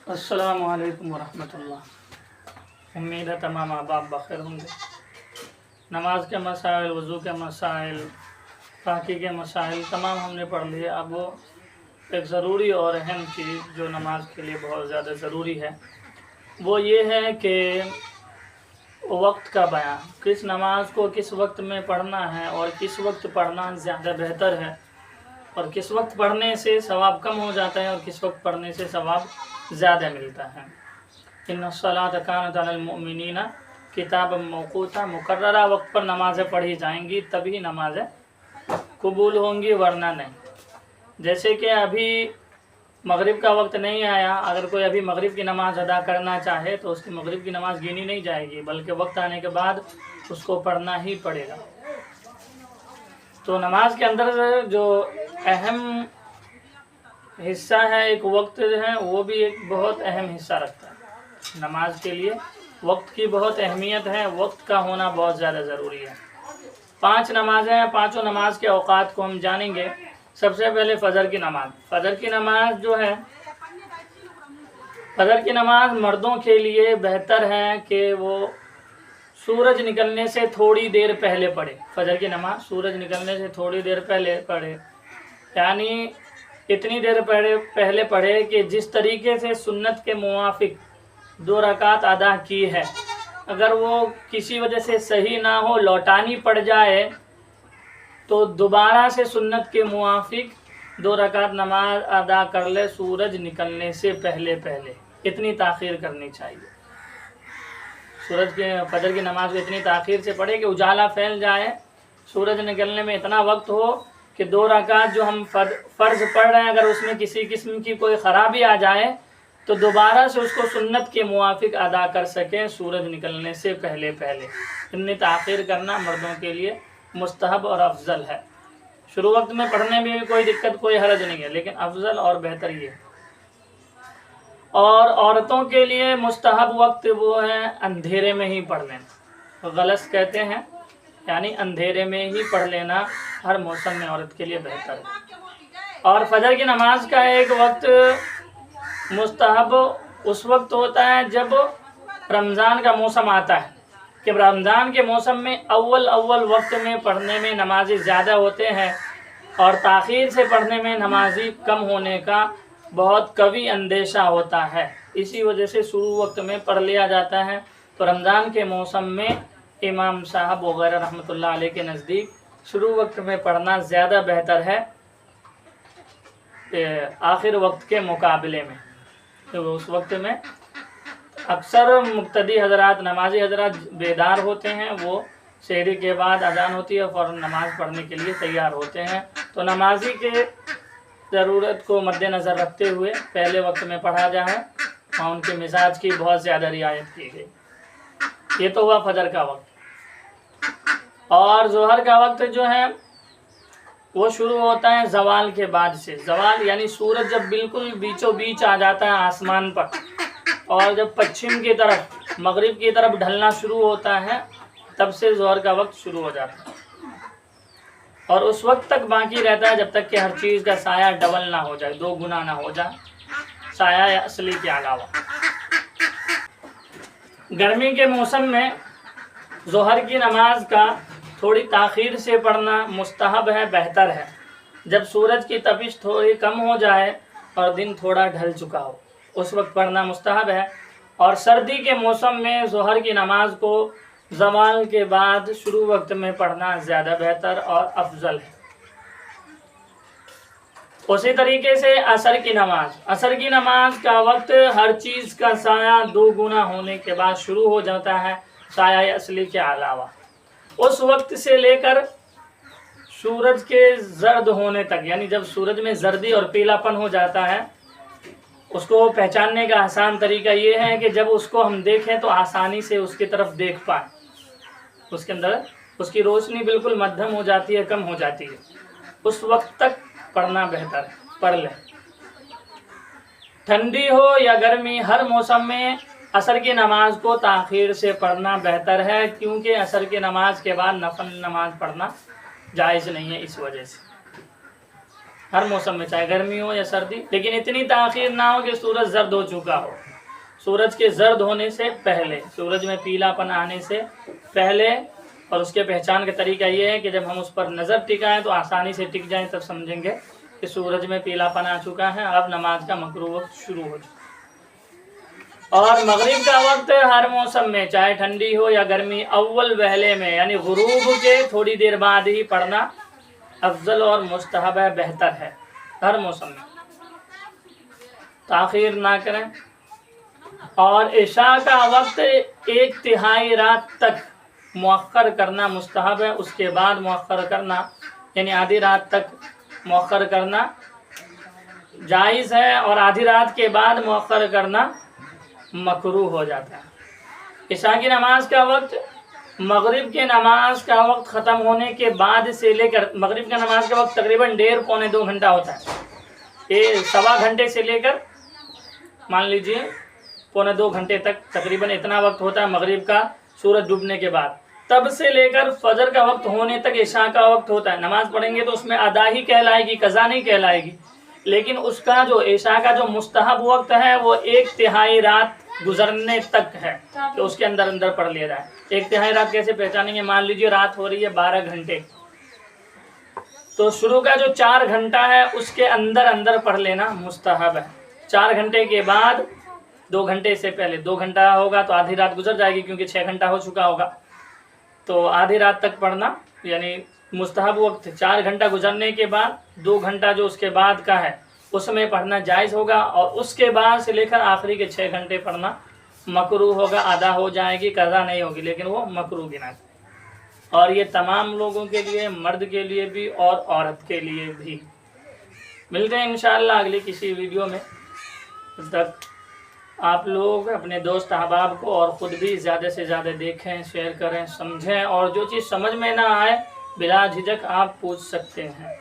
अस्सलामु अलैकुम वरहमतुल्लाह। उम्मीद है तमाम अहबाब बखैर होंगे। नमाज के मसाइल, वज़ू के मसाइल, पाकी के मसाइल तमाम हमने पढ़ लिए। अब वो एक ज़रूरी और अहम चीज़ जो नमाज के लिए बहुत ज़्यादा ज़रूरी है वो ये है कि वक्त का बयान, किस नमाज को किस वक्त में पढ़ना है और किस वक्त पढ़ना ज़्यादा बेहतर है, और किस वक्त पढ़ने से सवाब कम हो जाता है और किस वक्त पढ़ने से सवाब ज़्यादा मिलता है। इन्नस्सलात कानत अलल मुमिनीना किताबम मौक़ूता, मुकर्ररा वक्त पर नमाज़ें पढ़ी जाएंगी तभी नमाज़ें कबूल होंगी, वरना नहीं। जैसे कि अभी मगरिब का वक्त नहीं आया, अगर कोई अभी मगरिब की नमाज़ अदा करना चाहे तो उसकी मगरिब की नमाज़ गिनी नहीं जाएगी, बल्कि वक्त आने के बाद उसको पढ़ना ही पड़ेगा। तो नमाज के अंदर जो अहम हिस्सा है, एक वक्त है, वो भी एक बहुत अहम हिस्सा रखता है। नमाज के लिए वक्त की बहुत अहमियत है, वक्त का होना बहुत ज़्यादा ज़रूरी है। 5 नमाज़ें हैं, पाँचों नमाज के औकात को हम जानेंगे। सबसे पहले फ़जर की नमाज। फ़जर की नमाज जो है, फ़जर की नमाज मर्दों के लिए बेहतर है कि वो सूरज निकलने से थोड़ी देर पहले पढ़े। फ़जर की नमाज सूरज निकलने से थोड़ी देर पहले पढ़े, यानी इतनी देर पहले पढ़े कि जिस तरीके से सुन्नत के मुवाफिक 2 रकात अदा की है, अगर वो किसी वजह से सही ना हो, लौटानी पड़ जाए, तो दोबारा से सुन्नत के मुवाफिक 2 रकात नमाज अदा कर ले सूरज निकलने से पहले पहले। इतनी ताख़ीर करनी चाहिए। सूरज के फजर की नमाज को इतनी ताख़ीर से पढ़े कि उजाला फैल जाए, सूरज निकलने में इतना वक्त हो कि 2 रकात जो हम फ़र्ज़ पढ़ रहे हैं, अगर उसमें किसी किस्म की कोई ख़राबी आ जाए तो दोबारा से उसको सुन्नत के मुवाफिक अदा कर सकें सूरज निकलने से पहले पहले। इतनी ताख़ीर करना मर्दों के लिए मुस्तहब और अफजल है। शुरू वक्त में पढ़ने में भी कोई दिक्कत, कोई हरज नहीं है, लेकिन अफजल और बेहतर ये है। और औरतों के लिए मुस्तहब वक्त वो है अंधेरे में ही पढ़ लेना। गलस कहते हैं, यानी अंधेरे में ही पढ़ लेना हर मौसम में औरत के लिए बेहतर है। और फजर की नमाज का एक वक्त मुस्तहब उस वक्त होता है जब रमज़ान का मौसम आता है, कि रमज़ान के मौसम में अव्वल वक्त में पढ़ने में नमाजी ज़्यादा होते हैं और ताख़ीर से पढ़ने में नमाजी कम होने का बहुत कवी अंदेशा होता है। इसी वजह से शुरू वक्त में पढ़ लिया जाता है। तो रमज़ान के मौसम में इमाम साहब वगैरह रहमतुल्लाह अलैह के नज़दीक शुरू वक्त में पढ़ना ज़्यादा बेहतर है आखिर वक्त के मुकाबले में। तो उस वक्त में अक्सर मुक्तदी हजरात, नमाजी हजरात बेदार होते हैं, वो सहरी के बाद अजान होती है और नमाज़ पढ़ने के लिए तैयार होते हैं। तो नमाजी के ज़रूरत को मद्देनज़र रखते हुए पहले वक्त में पढ़ा जाए और उनके मिजाज की बहुत ज़्यादा रियायत की गई। ये तो हुआ फजर का वक्त। और ज़ोहर का वक्त जो है वो शुरू होता है ज़वाल के बाद से। ज़वाल यानी सूरज जब बिल्कुल बीचों बीच आ जाता है आसमान पर और जब पश्चिम की तरफ, मगरिब की तरफ ढलना शुरू होता है, तब से ज़ोहर का वक्त शुरू हो जाता है और उस वक्त तक बाकी रहता है जब तक कि हर चीज़ का साया डबल ना हो जाए, 2 गुना ना हो जाए, साया असली के अलावा। गर्मी के मौसम में ज़ोहर की नमाज का थोड़ी ताख़ीर से पढ़ना मुस्तहब है, बेहतर है। जब सूरज की तपिश थोड़ी कम हो जाए और दिन थोड़ा ढल चुका हो, उस वक्त पढ़ना मुस्तहब है। और सर्दी के मौसम में ज़ोहर की नमाज को ज़वाल के बाद शुरू वक्त में पढ़ना ज़्यादा बेहतर और अफजल है। उसी तरीके से असर की नमाज। असर की नमाज का वक्त हर चीज़ का साया 2 गुना होने के बाद शुरू हो जाता है, साया असली के अलावा। उस वक्त से लेकर सूरज के जर्द होने तक, यानी जब सूरज में जर्दी और पीलापन हो जाता है, उसको पहचानने का आसान तरीका ये है कि जब उसको हम देखें तो आसानी से उसकी तरफ देख पाएँ। उसके अंदर उसकी रोशनी बिल्कुल मध्यम हो जाती है, कम हो जाती है, उस वक्त तक पढ़ना बेहतर है, पढ़ लें। ठंडी हो या गर्मी, हर मौसम में असर की नमाज को ताख़ीर से पढ़ना बेहतर है, क्योंकि असर की नमाज के बाद नफल नमाज पढ़ना जायज़ नहीं है इस वजह से। ہر موسم میں، چاہے گرمی ہو یا سردی، لیکن اتنی تاخیر نہ ہو کہ سورج زرد ہو چکا ہو۔ سورج کے زرد ہونے سے پہلے، سورج میں پیلا پن آنے سے پہلے، اور اس کے پہچان کا طریقہ یہ ہے کہ جب ہم اس پر نظر ٹکائیں تو آسانی سے ٹک جائیں، تب سمجھیں گے کہ سورج میں پیلا پن آ چکا ہے، اب نماز کا مکروہ وقت شروع ہو چکا۔ اور مغرب کا وقت ہر موسم میں، چاہے ٹھنڈی ہو یا گرمی، اول وہلے میں یعنی غروب کے تھوڑی دیر بعد ہی پڑھنا افضل اور مستحب ہے، بہتر ہے، ہر موسم میں تاخیر نہ کریں۔ اور عشاء کا وقت 1/3 رات تک مؤخر کرنا مستحب ہے، اس کے بعد مؤخر کرنا یعنی آدھی رات تک مؤخر کرنا جائز ہے، اور آدھی رات کے بعد مؤخر کرنا مکروہ ہو جاتا ہے۔ عشاء کی نماز کا وقت مغرب کی نماز کا وقت ختم ہونے کے بعد سے لے کر، مغرب کی نماز کا وقت تقریباً 1.5 پونے 2 گھنٹہ ہوتا ہے، یہ 1.25 گھنٹے سے لے کر مان لیجئے 1.25 گھنٹے تک تقریباً اتنا وقت ہوتا ہے مغرب کا سورج ڈوبنے کے بعد۔ تب سے لے کر فجر کا وقت ہونے تک عشاء کا وقت ہوتا ہے۔ نماز پڑھیں گے تو اس میں ادا ہی کہلائے گی، قضا نہیں کہلائے گی، لیکن اس کا جو عشاء کا جو مستحب وقت ہے وہ 1/3 رات گزرنے تک ہے کہ اس کے اندر اندر پڑھ لیا جائے۔ 1/3 رات کیسے پہچانیں گے؟ مان لیجئے رات ہو رہی ہے 12 گھنٹے، تو شروع کا جو 4 گھنٹہ ہے اس کے اندر اندر پڑھ لینا مستحب ہے۔ 4 گھنٹے کے بعد 2 گھنٹے سے پہلے 2 گھنٹہ ہوگا تو آدھی رات گزر جائے گی، کیونکہ 6 گھنٹہ ہو چکا ہوگا، تو آدھی رات تک پڑھنا یعنی مستحب وقت 4 گھنٹہ گزرنے کے بعد 2 گھنٹہ جو اس کے بعد کا ہے اس میں پڑھنا جائز ہوگا، اور اس کے بعد سے لے کر آخری کے 6 گھنٹے پڑھنا مکروہ ہوگا، ادا ہو جائے گی، قضا نہیں ہوگی، لیکن وہ مکروہ گنا جائے۔ اور یہ تمام لوگوں کے لیے، مرد کے لیے بھی اور عورت کے لیے بھی۔ ملتے ہیں انشاءاللہ اگلی کسی ویڈیو میں، تب تک آپ لوگ اپنے دوست احباب کو اور خود بھی زیادہ سے زیادہ دیکھیں، شیئر کریں، سمجھیں، اور جو چیز سمجھ میں نہ آئے بلا جھجک آپ پوچھ سکتے ہیں۔